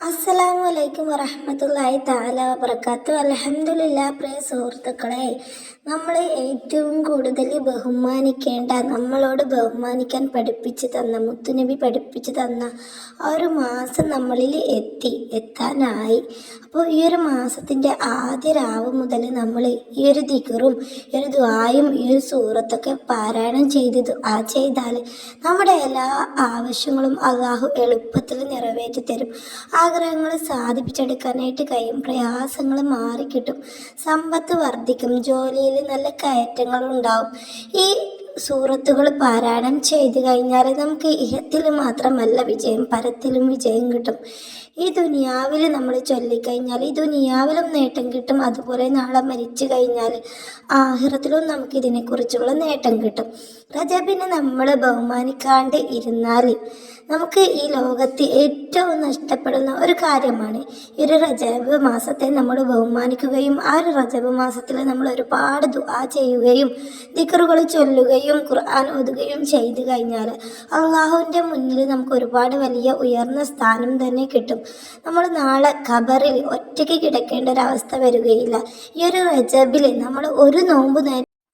അസ്സലാമലൈക്കും വറഹ്മത്തുള്ളാഹി തആല വബറകാത്തു. അൽഹംദുലില്ലാ. പ്രിയ സുഹൃത്തുക്കളെ, നമ്മളെ ഏറ്റവും കൂടുതൽ ബഹുമാനിക്കേണ്ട, നമ്മളോട് ബഹുമാനിക്കാൻ പഠിപ്പിച്ചു തന്ന, മുത്തുനബി പഠിപ്പിച്ചു തന്ന ആ ഒരു മാസം നമ്മളിൽ എത്താനായി. അപ്പോൾ ഈ ഒരു മാസത്തിൻ്റെ ആദ്യ രാവ് മുതൽ നമ്മൾ ഈ ഒരു ദിക്റും ഈ ഒരു ദുആയും ഈ ഒരു സൂറത്തൊക്കെ പാരായണം ചെയ്താൽ നമ്മുടെ എല്ലാ ആവശ്യങ്ങളും അള്ളാഹു എളുപ്പത്തിൽ നിറവേറ്റി തരും. ആഗ്രഹങ്ങൾ സാധിപ്പിച്ചെടുക്കാനായിട്ട് കഴിയും. പ്രയാസങ്ങൾ മാറിക്കിട്ടും. സമ്പത്ത് വർദ്ധിക്കും. ജോലിയിൽ നല്ല കയറ്റങ്ങളുണ്ടാവും. ഈ സൂറത്തുകൾ പാരായണം ചെയ്തു കഴിഞ്ഞാൽ നമുക്ക് ഇഹത്തിൽ മാത്രമല്ല വിജയം, പരത്തിലും വിജയം കിട്ടും. ഈ ദുനിയാവിൽ നമ്മൾ ചൊല്ലിക്കഴിഞ്ഞാൽ ഈ ദുനിയാവിലും നേട്ടം കിട്ടും. അതുപോലെ നാളെ മരിച്ചു കഴിഞ്ഞാൽ ആഖിറത്തിലും നമുക്ക് ഇതിനെക്കുറിച്ചുള്ള നേട്ടം കിട്ടും. റജബിനെ നമ്മൾ ബഹുമാനിക്കാണ്ട് ഇരുന്നാൽ നമുക്ക് ഈ ലോകത്ത് ഏറ്റവും നഷ്ടപ്പെടുന്ന ഒരു കാര്യമാണ്. ഈ ഒരു റജബ് മാസത്തെ നമ്മൾ ബഹുമാനിക്കുകയും ആ ഒരു റജബ് മാസത്തിൽ നമ്മൾ ഒരുപാട് ദുആ ചെയ്യുകയും ദിക്റുകൾ ചൊല്ലുകയും ഖുർആൻ ഓതുകയും ചെയ്തു കഴിഞ്ഞാൽ അള്ളാഹുവിൻ്റെ മുന്നിൽ നമുക്ക് ഒരുപാട് വലിയ ഉയർന്ന സ്ഥാനം തന്നെ കിട്ടും. നമ്മൾ നാളെ ഖബറിൽ ഒറ്റയ്ക്ക് കിടക്കേണ്ട ഒരവസ്ഥ വരികയില്ല. ഈ ഒരു റജബിൽ നമ്മൾ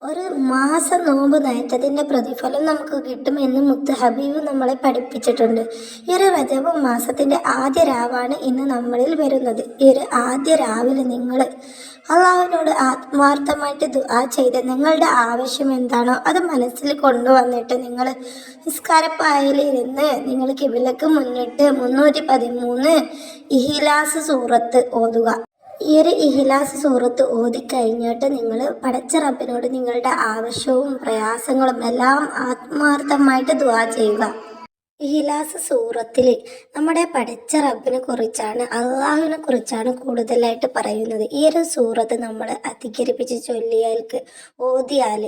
ഒരു മാസം നോമ്പ് നയറ്റതിൻ്റെ പ്രതിഫലം നമുക്ക് കിട്ടുമെന്ന് മുത്ത് ഹബീബ് നമ്മളെ പഠിപ്പിച്ചിട്ടുണ്ട്. ഈ ഒരു റജബ് മാസത്തിൻ്റെ ആദ്യ രാവാണ് ഇന്ന് നമ്മളിൽ വരുന്നത്. ഈ ഒരു ആദ്യ രാവിലെ നിങ്ങൾ അള്ളാഹുവിനോട് ആത്മാർത്ഥമായിട്ട് ദുആ ചെയ്ത് നിങ്ങളുടെ ആവശ്യം എന്താണോ അത് മനസ്സിൽ കൊണ്ടുവന്നിട്ട് നിങ്ങൾ നിസ്കാരപ്പായയിലിരുന്ന് നിങ്ങൾ കിബിലക്ക് മുന്നിട്ട് 313 ഇഖ്ലാസ് സൂറത്ത് ഓതുക. ഈ ഒരു ഇഖ്ലാസ് സൂറത്ത് ഓതിക്കഴിഞ്ഞിട്ട് നിങ്ങൾ പടച്ച റബ്ബിനോട് നിങ്ങളുടെ ആവശ്യവും പ്രയാസങ്ങളും എല്ലാം ആത്മാർത്ഥമായിട്ട് ദുആ ചെയ്യുക. ഇഖ്ലാസ് സൂറത്തിൽ നമ്മുടെ പടച്ച റബ്ബിനെ കുറിച്ചാണ്, അള്ളാഹുവിനെ കുറിച്ചാണ് കൂടുതലായിട്ട് പറയുന്നത്. ഈ ഒരു സൂറത്ത് നമ്മൾ അധികരിപ്പിച്ച് ഓതിയാൽ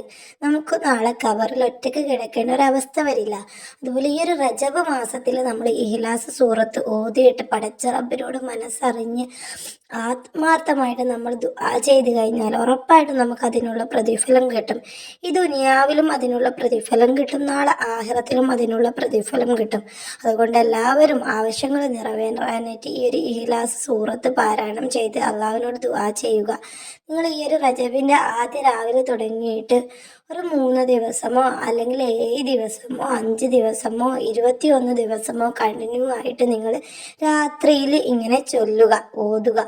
നമുക്ക് നാളെ കബറിൽ ഒറ്റയ്ക്ക് കിടക്കേണ്ട ഒരവസ്ഥ വരില്ല. അതുപോലെ ഈ ഒരു റജബ് മാസത്തിൽ നമ്മൾ ഇഖ്ലാസ് സൂറത്ത് ഓതിയിട്ട് പടച്ച റബ്ബിനോട് മനസ്സറിഞ്ഞ് ആത്മാർത്ഥമായിട്ട് നമ്മൾ ദുആ ചെയ്ത് കഴിഞ്ഞാൽ ഉറപ്പായിട്ടും നമുക്ക് അതിനുള്ള പ്രതിഫലം കിട്ടും. ഈ ദുനിയാവിലും അതിനുള്ള പ്രതിഫലം കിട്ടും, നാളെ ആഖിറത്തിലും അതിനുള്ള പ്രതിഫലം കിട്ടും. അതുകൊണ്ട് എല്ലാവരും ആവശ്യങ്ങൾ നിറവേറാനായിട്ട് ഈ ഒരു ഇഖ്ലാസ് സൂറത്ത് പാരായണം ചെയ്ത് അള്ളാഹുവിനോട് ദുആ ചെയ്യുക. നിങ്ങൾ ഈ ഒരു റജബിൻ്റെ ആദ്യ രാവിലെ തുടങ്ങിയിട്ട് ഒരു 3 ദിവസമോ അല്ലെങ്കിൽ 7 ദിവസമോ 5 ദിവസമോ 21 ദിവസമോ കണ്ടിന്യൂ ആയിട്ട് നിങ്ങൾ രാത്രിയിൽ ഇങ്ങനെ ചൊല്ലുക, ഓതുക.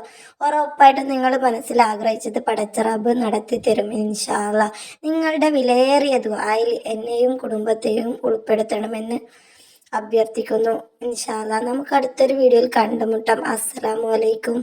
ഉറപ്പായിട്ടും നിങ്ങൾ മനസ്സിൽ ആഗ്രഹിച്ചത് പടച്ച റബ്ബ് നടത്തി തരും ഇൻഷാ അല്ലാഹ്. നിങ്ങളുടെ വിലയേറിയ ദുആയിൽ എന്നെയും കുടുംബത്തെയും ഉൾപ്പെടുത്തണമെന്ന് അഭ്യർത്ഥിക്കുന്നു. ഇൻഷാ അല്ലാഹ്. നമുക്ക് അടുത്തൊരു വീഡിയോയിൽ കണ്ടുമുട്ടാം. അസ്സലാമു അലൈക്കും.